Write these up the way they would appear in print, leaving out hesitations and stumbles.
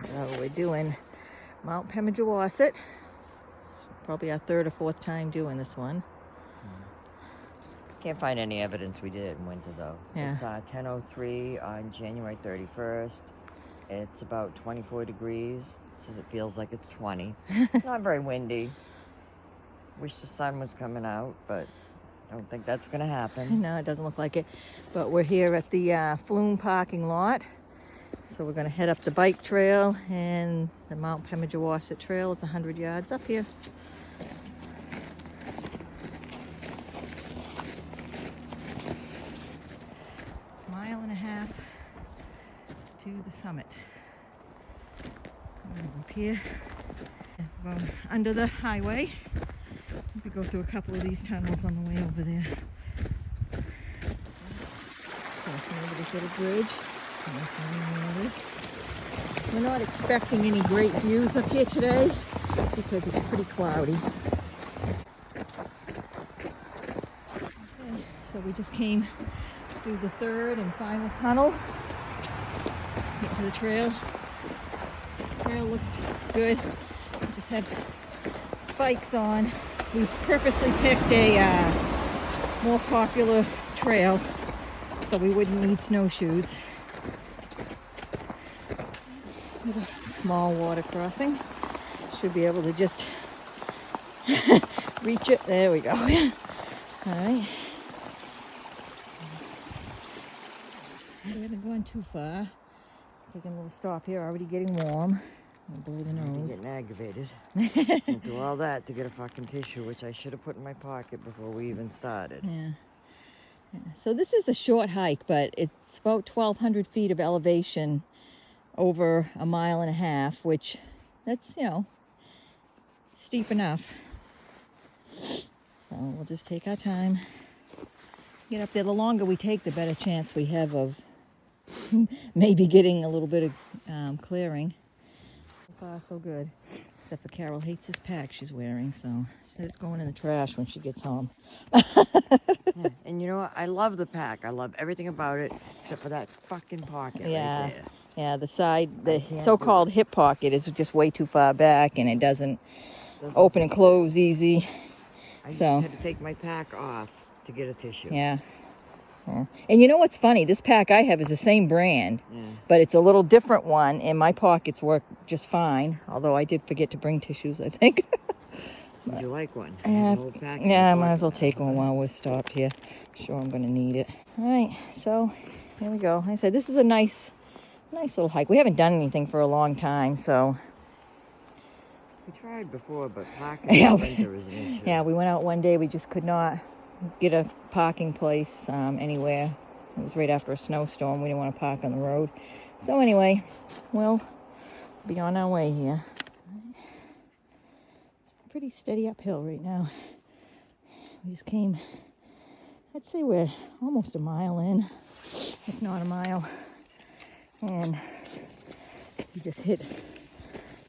So we're doing Mount Pemigewasset. It's probably our third or fourth time doing this one. Can't find any evidence we did it in winter though. Yeah. It's 10:03 on January 31st. It's about 24 degrees. It says it feels like it's 20. Not very windy. Wish the sun was coming out, but I don't think that's gonna happen. No, it doesn't look like it. But we're here at the Flume parking lot. So we're gonna head up the bike trail, and the Mount Pemigewasset trail is 100 yards up here. Mile and a half to the summit. Up here, going under the highway. We go through a couple of these tunnels on the way over there. Crossing over this little bridge. We're not expecting any great views up here today because it's pretty cloudy. Okay, so we just came through the third and final tunnel into the trail. The trail looks good. We just have spikes on. We purposely picked a more popular trail so we wouldn't need snowshoes. With a small water crossing. Should be able to just reach it. There we go. All right. We haven't gone too far. Taking a little stop here. Already getting warm. Blow the nose. Getting aggravated. Went through all that to get a fucking tissue, which I should have put in my pocket before we even started. Yeah. So this is a short hike, but it's about 1,200 feet of elevation over a mile and a half, which that's, you know, steep enough. So we'll just take our time. Get up there. The longer we take, the better chance we have of maybe getting a little bit of clearing. So far, so good. Except for Carol hates this pack she's wearing, so it's going in the trash when she gets home. Yeah. And you know what? I love the pack. I love everything about it, except for that fucking pocket right there. Yeah, the side, the so-called hip pocket is just way too far back, and it doesn't open and close easy. I just had to take my pack off to get a tissue. Yeah. And you know what's funny? This pack I have is the same brand, but it's a little different one, and my pockets work just fine, although I did forget to bring tissues, I think. Would you like one? Yeah, I might as well take one while we're stopped here. I'm sure I'm going to need it. All right, so here we go. Like I said, this is a nice little hike. We haven't done anything for a long time, so. We tried before, but parking in winter is an issue. Yeah, we went out one day. We just could not get a parking place anywhere. It was right after a snowstorm. We didn't want to park on the road. So anyway, we'll be on our way here. It's pretty steady uphill right now. We just came, I'd say we're almost a mile in, if not a mile. And we just hit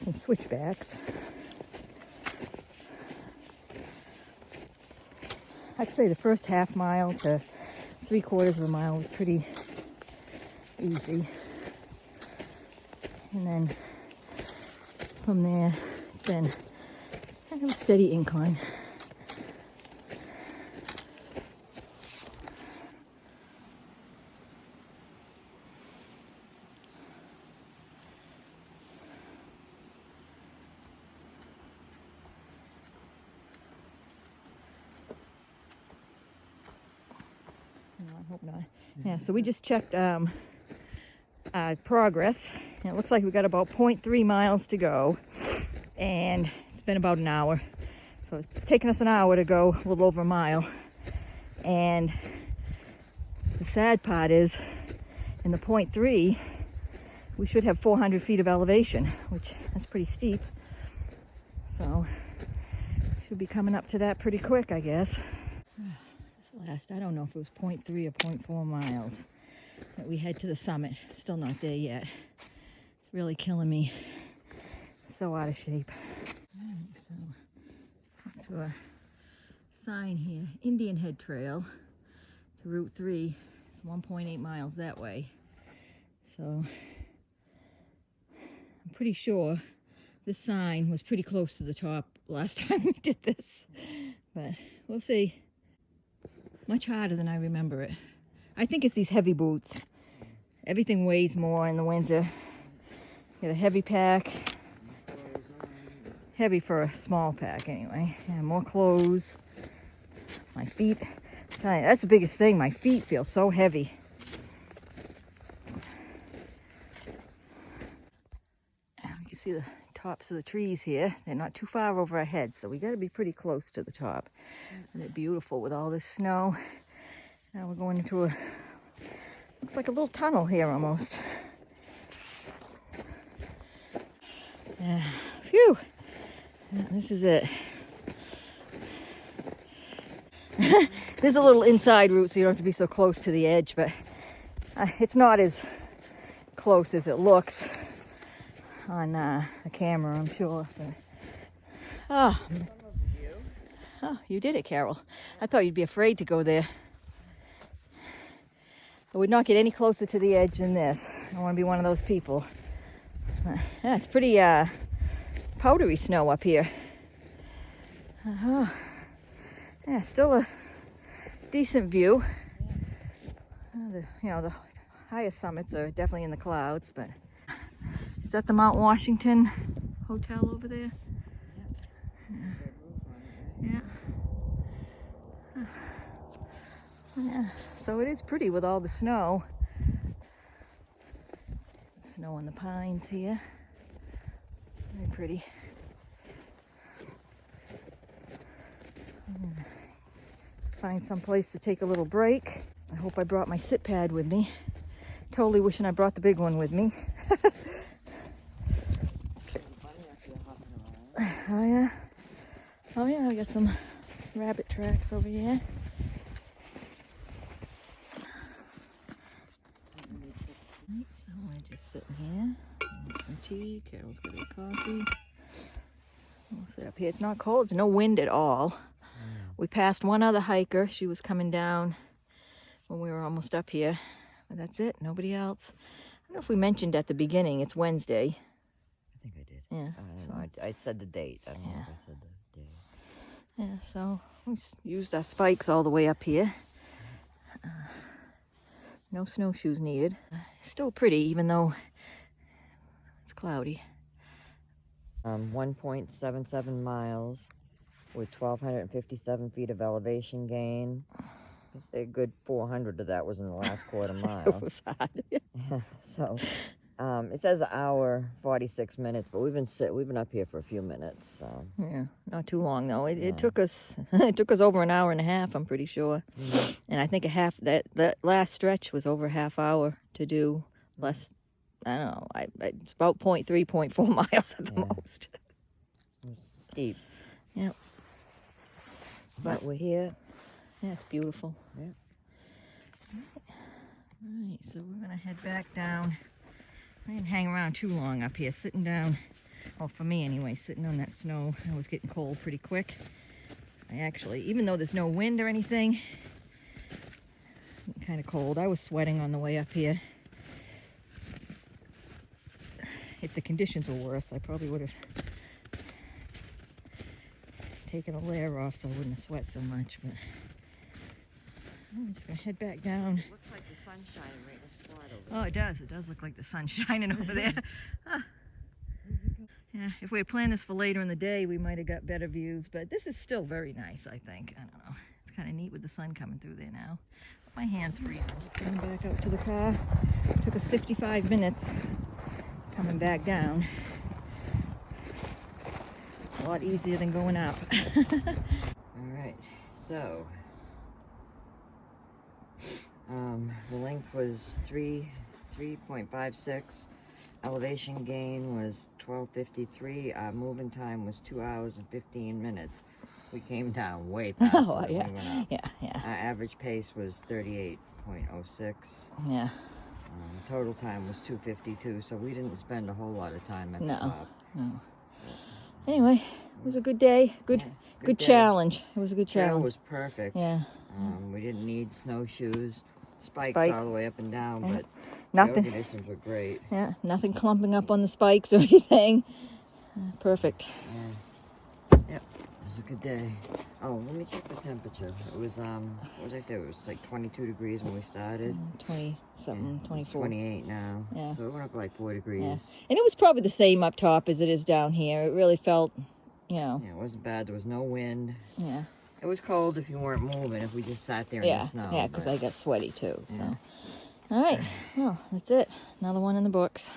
some switchbacks. I'd say the first half mile to 3/4 of a mile was pretty easy. And then from there, it's been kind of a steady incline. No, I hope not. Yeah, so we just checked progress, and it looks like we got about 0.3 miles to go, and it's been about an hour. So it's taken us an hour to go a little over a mile. And the sad part is, in the 0.3, we should have 400 feet of elevation, which is pretty steep. So should be coming up to that pretty quick, I guess. I don't know if it was 0.3 or 0.4 miles that we head to the summit. Still not there yet. It's really killing me. So out of shape. Right, so to a sign here, Indian Head Trail to Route 3. It's 1.8 miles that way. So I'm pretty sure this sign was pretty close to the top last time we did this. But we'll see. Much harder than I remember it. I think it's these heavy boots. Everything weighs more in the winter. Get a heavy pack. Heavy for a small pack anyway. Yeah, more clothes. My feet. That's the biggest thing. My feet feel so heavy. You can see the tops of the trees here. They're not too far over our heads, so we got to be pretty close to the top. And they're beautiful with all this snow. Now we're going into looks like a little tunnel here almost. Yeah. Phew. This is it. There's a little inside route, so you don't have to be so close to the edge, but it's not as close as it looks on the camera, I'm sure. But, oh, you did it, Carol. I thought you'd be afraid to go there. I would not get any closer to the edge than this. I don't want to be one of those people. Yeah, it's pretty powdery snow up here. Yeah, still a decent view. The highest summits are definitely in the clouds, but is that the Mount Washington Hotel over there? Yeah. Yeah. So it is pretty with all the snow. Snow on the pines here. Very pretty. Find some place to take a little break. I hope I brought my sit pad with me. Totally wishing I brought the big one with me. Oh yeah. Oh yeah, I got some rabbit tracks over here. So we're just sitting here, getting some tea. Carol's got her coffee. We'll sit up here. It's not cold. There's no wind at all. We passed one other hiker. She was coming down when we were almost up here. But that's it. Nobody else. I don't know if we mentioned at the beginning. It's Wednesday. I think I did. Yeah. I don't know. I said the date. I don't know if I said the day. Yeah, so we used our spikes all the way up here. No snowshoes needed. Still pretty, even though it's cloudy. 1.77 miles with 1,257 feet of elevation gain. A good 400 of that was in the last quarter mile. It was hot. So it says an hour 46 minutes, but we've been up here for a few minutes. So yeah, not too long though. It took us over an hour and a half, I'm pretty sure. Mm-hmm. And I think that last stretch was over a half hour to do. Less, I don't know. It's about 0.3, 0.4 miles at the most. It's steep. Yeah. But we're here. Yeah, it's beautiful. Yeah. All right, so we're gonna head back down. I didn't hang around too long up here, sitting down. Well, for me anyway, sitting on that snow. I was getting cold pretty quick. I actually, even though there's no wind or anything, kind of cold. I was sweating on the way up here. If the conditions were worse, I probably would have taken a layer off so I wouldn't have sweat so much, but I'm just gonna head back down. It looks like the sun's shining right in the spot over there. Oh, it does. It does look like the sun's shining over there. Yeah, if we had planned this for later in the day, we might have got better views, but this is still very nice, I think. I don't know. It's kind of neat with the sun coming through there now. My hand's freezing. Coming back out to the car. It took us 55 minutes coming back down. A lot easier than going up. All right, so the length was 3.56. Elevation gain was 1253. Our moving time was 2 hours and 15 minutes. We came down way faster than we went up. Yeah. Our average pace was 38.06. Yeah. Total time was 2:52, so we didn't spend a whole lot of time at the top. No. Anyway, it was a good day. Good day. challenge. It was a good Trail challenge. was perfect. Yeah. We didn't need snowshoes. spikes all the way up and down, Yeah. but Nothing. the conditions were great. Yeah, nothing clumping up on the spikes or anything. Perfect. Yeah. Yep, it was a good day. Oh, let me check the temperature. It was, what did I say? It was like 22 degrees when we started. 20 something, Yeah, 24. It's 28 now. Yeah. So it went up like 4 degrees. Yeah. And it was probably the same up top as it is down here. It really felt, you know. Yeah, it wasn't bad. There was no wind. Yeah. It was cold if you weren't moving, if we just sat there in the snow. Yeah, because I got sweaty too. So, Yeah. all right. Well, that's it. Another one in the books.